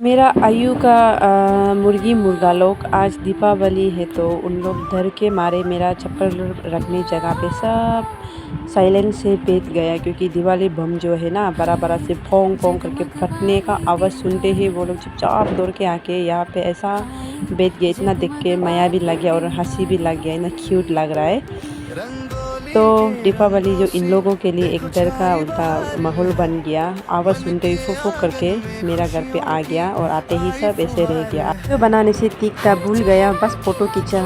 मेरा आयु का मुर्गी मुर्गा लोग आज दीपावली है तो उन लोग डर के मारे मेरा चप्पल रखने जगह पे सब साइलेंट से बैठ गया क्योंकि दिवाली बम जो है ना बड़ा बड़ा से फोंग फोंग करके फटने का आवाज़ सुनते ही वो लोग चुपचाप दौड़ के आके यहाँ पे ऐसा बैठ गए। इतना देख के माया भी लग गया और हंसी भी लग गया, इतना क्यूट लग रहा है। तो दीपावली जो इन लोगों के लिए एक डर का उनका माहौल बन गया। आवाज़ सुनते ही फुक फुक करके मेरा घर पे आ गया और आते ही सब ऐसे रह गया। तो बनाने से तीखा भूल गया, बस फोटो खींचा।